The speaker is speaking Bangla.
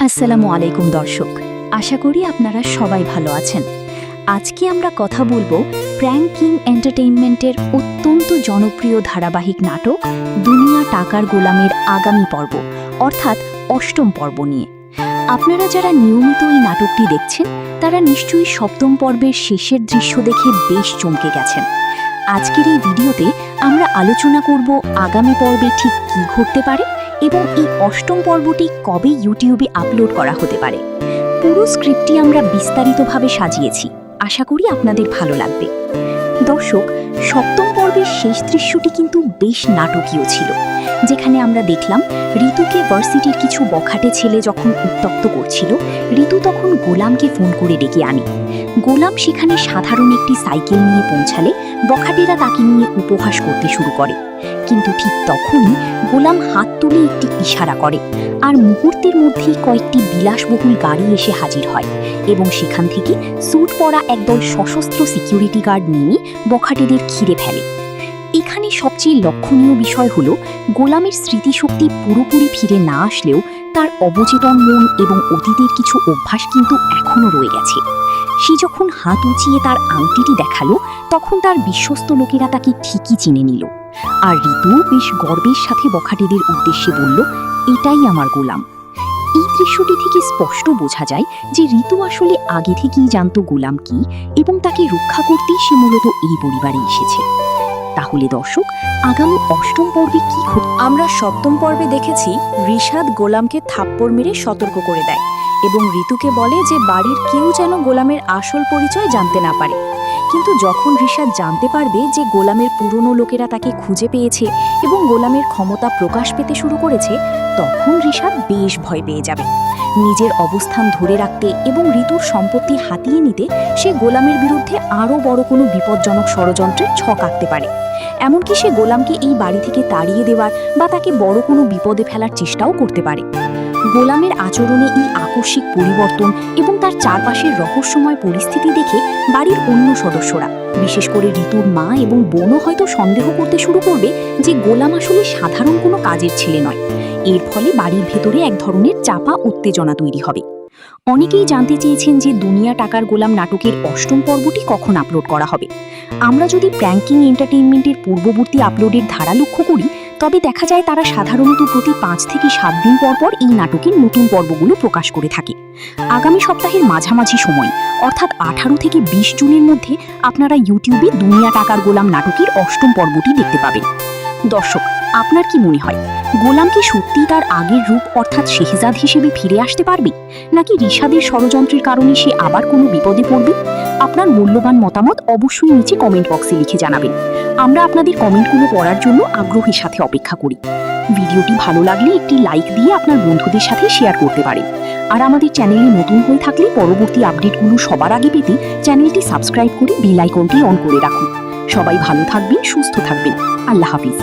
আসসালামু আলাইকুম দর্শক, আশা করি আপনারা সবাই ভালো আছেন। আজকে আমরা কথা বলবো প্র্যাঙ্ক কিং এন্টারটেইনমেন্টের অত্যন্ত জনপ্রিয় ধারাবাহিক নাটক দুনিয়া টাকার গোলামের আগামী পর্ব অর্থাৎ অষ্টম পর্ব নিয়ে। আপনারা যারা নিয়মিত এই নাটকটি দেখছেন তারা নিশ্চয়ই সপ্তম পর্বের শেষের দৃশ্য দেখে বেশ চমকে গেছেন। আজকের এই ভিডিওতে আমরা আলোচনা করব আগামী পর্বে ঠিক কী ঘটতে পারে এবং এই অষ্টম পর্বটি কবে ইউটিউবে আপলোড করা হতে পারে। পুরো স্ক্রিপ্টটি আমরা বিস্তারিতভাবে সাজিয়েছি, আশা করি আপনাদের ভালো লাগবে। দর্শক, সপ্তম পর্বের শেষ দৃশ্যটি কিন্তু বেশ নাটকীয় ছিল, যেখানে আমরা দেখলাম ঋতুকে ভার্সিটির কিছু বখাটে ছেলে যখন উত্তপ্ত করছিল, ঋতু তখন গোলামকে ফোন করে ডেকে আনে। গোলাম সেখানে সাধারণ একটি সাইকেল নিয়ে পৌঁছালে বখাটেরা তাকে নিয়ে উপহাস করতে শুরু করে, কিন্তু ঠিক তখনই গোলাম হাত তুলে একটি ইশারা করে আর মুহূর্তের মধ্যেই কয়েকটি বিলাসবহুল গাড়ি এসে হাজির হয় এবং সেখান থেকে স্যুট পরা একদল সশস্ত্র সিকিউরিটি গার্ড নিয়ে বখাটেদের ঘিরে ফেলে। এখানে সবচেয়ে লক্ষণীয় বিষয় হলো গোলামের স্মৃতিশক্তি পুরোপুরি ফিরে না আসলেও তার অবচেতন মন এবং অতীতের কিছু অভ্যাস কিন্তু এখনও রয়ে গেছে। সে যখন হাত উঁচিয়ে তার আংটিটি দেখালো তখন তার বিশ্বস্ত লোকেরা তাকে ঠিকই চিনে নিল, আর ঋতু বেশ গর্বের সাথে বখাটেদের উদ্দেশ্যে বলল, এটাই আমার গোলাম। এই দৃশ্যটি থেকে স্পষ্ট বোঝা যায় যে ঋতু আসলে আগে থেকেই জানত গোলাম কি এবং তাকে রক্ষা করতেই সে মূলত এই পরিবারে এসেছে। তাহলে দর্শক, আগামী অষ্টম পর্বে কি ঘটবে? আমরা সপ্তম পর্বে দেখেছি ঋষাদ গোলামকে থাপ্পড় মেরে সতর্ক করে দেয় এবং ঋতুকে বলে যে বাড়ির কেউ যেন গোলামের আসল পরিচয় জানতে না পারে। কিন্তু যখন ঋষাদ জানতে পারবে যে গোলামের পুরনো লোকেরা তাকে খুঁজে পেয়েছে এবং গোলামের ক্ষমতা প্রকাশ পেতে শুরু করেছে, তখন ঋষাদ বেশ ভয় পেয়ে যাবে। নিজের অবস্থান ধরে রাখতে এবং ঋতুর সম্পত্তি হাতিয়ে নিতে সে গোলামের বিরুদ্ধে আরও বড় কোনো বিপজ্জনক ষড়যন্ত্রের ছক আঁকতে পারে। এমনকি সে গোলামকে এই বাড়ি থেকে তাড়িয়ে দেওয়ার বা তাকে বড় কোনো বিপদে ফেলার চেষ্টাও করতে পারে। গোলামের আচরণে এই আকস্মিক পরিবর্তন এবং তার চারপাশের রহস্যময় পরিস্থিতি দেখে বাড়ির অন্য সদস্যরা, বিশেষ করে ঋতুর মা এবং বোনও হয়তো সন্দেহ করতে শুরু করবে যে গোলাম আসলে সাধারণ কোনো কাজের ছেলে নয়। এর ফলে বাড়ির ভেতরে এক ধরনের চাপা উত্তেজনা তৈরি হবে। অনেকেই জানতে চেয়েছেন যে দুনিয়া টাকার গোলাম নাটকের অষ্টম পর্বটি কখন আপলোড করা হবে। আমরা যদি প্র্যাঙ্ক কিং এন্টারটেইনমেন্টের পূর্ববর্তী আপলোডের ধারা লক্ষ্য করি, তবে দেখা যায় তারা সাধারণত প্রতি 5 থেকে 7 দিন পর এই নাটকের নতুন পর্বগুলো প্রকাশ করে থাকে। আগামী সপ্তাহের মাঝামাঝি সময় অর্থাৎ 18 থেকে 20 জুনের মধ্যে আপনারা ইউটিউবে দুনিয়া টাকার গোলাম নাটকের অষ্টম পর্বটি দেখতে পাবেন। দর্শক, আপনার কি মনে হয়, গোলাম কি সত্যি তার আগের রূপ অর্থাৎ শেহজাদ হিসেবে ফিরে আসতে পারবে, নাকি ঋষাদের ষড়যন্ত্রের কারণে সে আবার কোনো বিপদে পড়বে? আপনার মূল্যবান মতামত অবশ্যই নিচে কমেন্ট বক্সে লিখে জানাবেন। আমরা আপনাদের কমেন্টগুলো পড়ার জন্য আগ্রহের সাথে অপেক্ষা করি। ভিডিওটি ভালো লাগলে একটি লাইক দিয়ে আপনার বন্ধুদের সাথে শেয়ার করতে পারেন। আর আমাদের চ্যানেলে নতুন হয়ে থাকলে পরবর্তী আপডেটগুলো সবার আগে পেতে চ্যানেলটি সাবস্ক্রাইব করে বেল আইকনটি অন করে রাখুন। সবাই ভালো থাকবেন, সুস্থ থাকবেন। আল্লাহ হাফিজ।